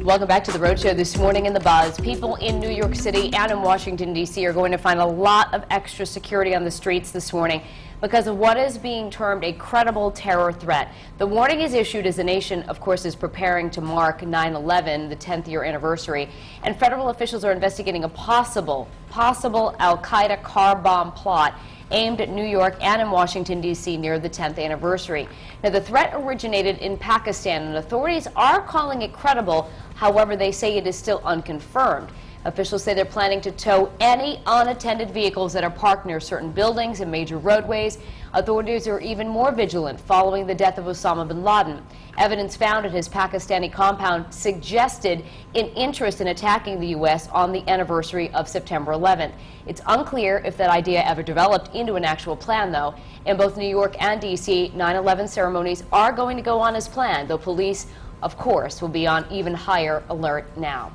Welcome back to the Road Show. This morning in the buzz, people in New York City and in Washington, D.C. are going to find a lot of extra security on the streets this morning because of what is being termed a credible terror threat. The warning is issued as the nation, of course, is preparing to mark 9/11, the 10th year anniversary, and federal officials are investigating a possible al-Qaeda car bomb plot aimed at New York and in Washington, D.C. near the 10th anniversary. Now, the threat originated in Pakistan, and authorities are calling it credible. However, they say it is still unconfirmed. Officials say they're planning to tow any unattended vehicles that are parked near certain buildings and major roadways. Authorities are even more vigilant following the death of Osama bin Laden. Evidence found at his Pakistani compound suggested an interest in attacking the U.S. on the anniversary of September 11th. It's unclear if that idea ever developed into an actual plan, though. In both New York and D.C., 9/11 ceremonies are going to go on as planned, though police, of course, will be on even higher alert now.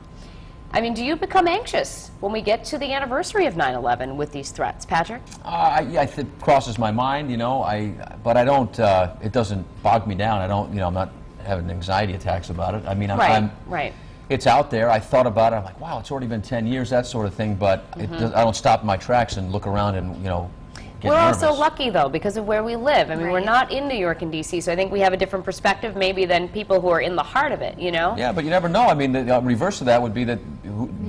I mean, do you become anxious when we get to the anniversary of 9/11 with these threats, Patrick? It crosses my mind, you know, but I don't, it doesn't bog me down. I don't, you know, I'm not having anxiety attacks about it. I mean, Right. It's out there. I thought about it. I'm like, wow, it's already been 10 years, that sort of thing, but I don't stop in my tracks and look around and, you know, We're also lucky, though, because of where we live. I mean, we're not in New York and D.C., so I think we have a different perspective maybe than people who are in the heart of it, you know? Yeah, but you never know. I mean, the reverse of that would be that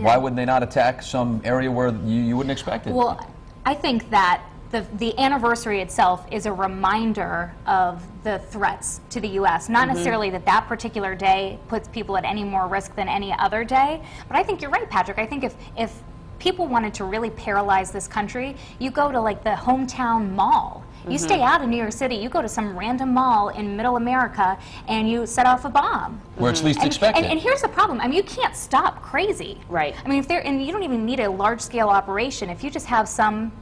why wouldn't they not attack some area where you wouldn't expect it? Well, I think that the anniversary itself is a reminder of the threats to the U.S. Not necessarily that that particular day puts people at any more risk than any other day, but I think you're right, Patrick. I think if people wanted to really paralyze this country, you go to like the hometown mall. You stay out of New York City, you go to some random mall in middle America and you set off a bomb. Where it's least expected. And here's the problem. I mean, you can't stop crazy. Right. I mean, and you don't even need a large-scale operation. If you just have some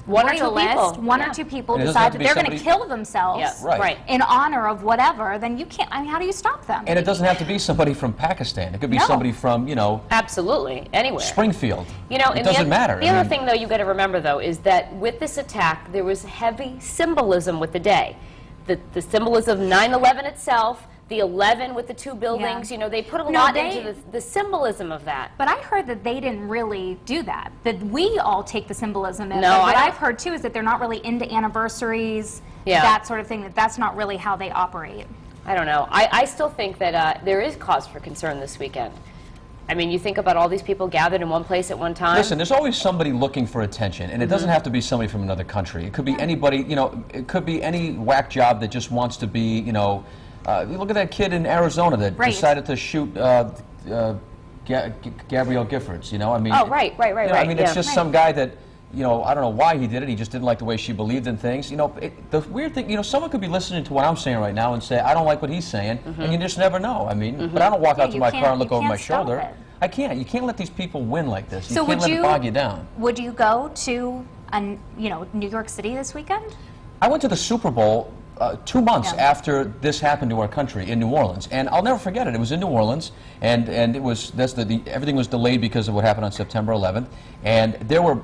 one or two people decide that they're going to kill themselves in honor of whatever, then you can't, I mean, how do you stop them? And it doesn't have to be somebody from Pakistan. It could be somebody from, you know... Absolutely, anywhere. Springfield. You know, it doesn't matter. The other thing, though, you got to remember, though, is that with this attack, there was heavy symbolism with the day. The symbolism of 9/11 itself, the 11 with the two buildings, you know, they put a lot into the symbolism of that. But I heard that they didn't really do that, that we all take the symbolism in it. What I've heard, too, is that they're not really into anniversaries, that sort of thing, that that's not really how they operate. I don't know. I still think that there is cause for concern this weekend. I mean, you think about all these people gathered in one place at one time. Listen, there's always somebody looking for attention, and it doesn't have to be somebody from another country. It could be anybody, you know, it could be any whack job that just wants to be, you know, look at that kid in Arizona that decided to shoot Gabrielle Giffords, you know? I mean, right. I mean, it's just some guy that, you know, I don't know why he did it. He just didn't like the way she believed in things. You know, the weird thing, you know, someone could be listening to what I'm saying right now and say, I don't like what he's saying, and you just never know. I mean, but I don't walk out to my car and look over my shoulder. I can't. You can't let these people win like this. You can't let it bog you down. Would you go to, you know, New York City this weekend? I went to the Super Bowl 2 months after this happened to our country in New Orleans, and I'll never forget it. It was in New Orleans, and it was everything was delayed because of what happened on September 11th, and there were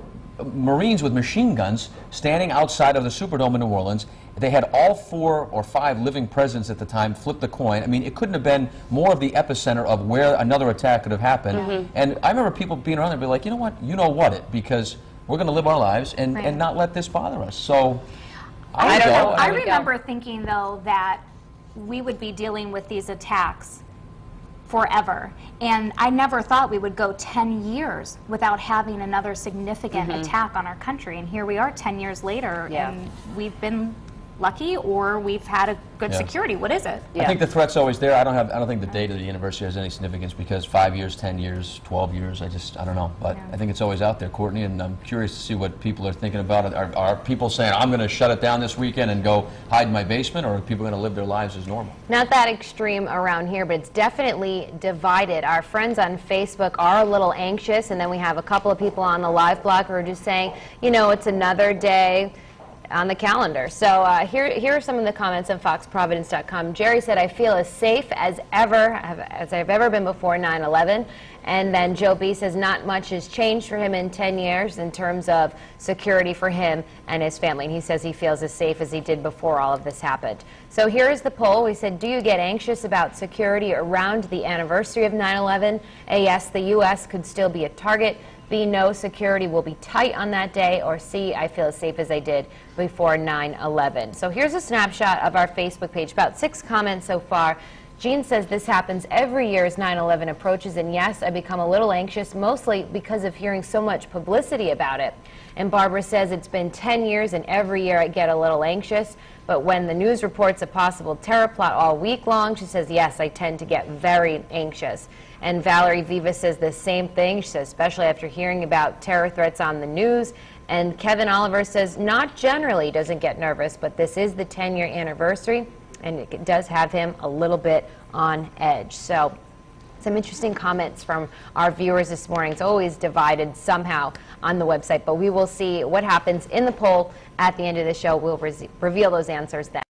Marines with machine guns standing outside of the Superdome in New Orleans. They had all 4 or 5 living presidents at the time flip the coin. I mean, it couldn't have been more of the epicenter of where another attack could have happened. And I remember people being around there, be like, you know what, because we're going to live our lives and not let this bother us. So. I don't know. I remember thinking, though, that we would be dealing with these attacks forever. And I never thought we would go 10 years without having another significant attack on our country. And here we are 10 years later, and we've been lucky, or we've had a good security. What is it? I think the threat's always there. I don't think the date of the anniversary has any significance because 5 years, 10 years, 12 years, I don't know. But I think it's always out there, Courtney, and I'm curious to see what people are thinking about it. Are people saying, I'm going to shut it down this weekend and go hide in my basement, or are people going to live their lives as normal? Not that extreme around here, but it's definitely divided. Our friends on Facebook are a little anxious, and then we have a couple of people on the live blog who are just saying, you know, it's another day. on the calendar. So here are some of the comments on foxprovidence.com. Jerry said, I feel as safe as I've ever been before 9/11. And then Joe B says, not much has changed for him in 10 years in terms of security for him and his family. And he says he feels as safe as he did before all of this happened. So here is the poll. We said, do you get anxious about security around the anniversary of 9/11? A, yes, the U.S. could still be a target. B, no, security will be tight on that day. Or C, I feel as safe as I did before 9/11. So here's a snapshot of our Facebook page. About 6 comments so far. Jean says this happens every year as 9/11 approaches, and yes, I become a little anxious, mostly because of hearing so much publicity about it. And Barbara says it's been 10 years, and every year I get a little anxious, but when the news reports a possible terror plot all week long, she says, yes, I tend to get very anxious. And Valerie Viva says the same thing. She says, especially after hearing about terror threats on the news. And Kevin Oliver says, not generally doesn't get nervous, but this is the 10-year anniversary, and it does have him a little bit on edge. So some interesting comments from our viewers this morning. It's always divided somehow on the website, but we will see what happens in the poll at the end of the show. We'll reveal those answers then.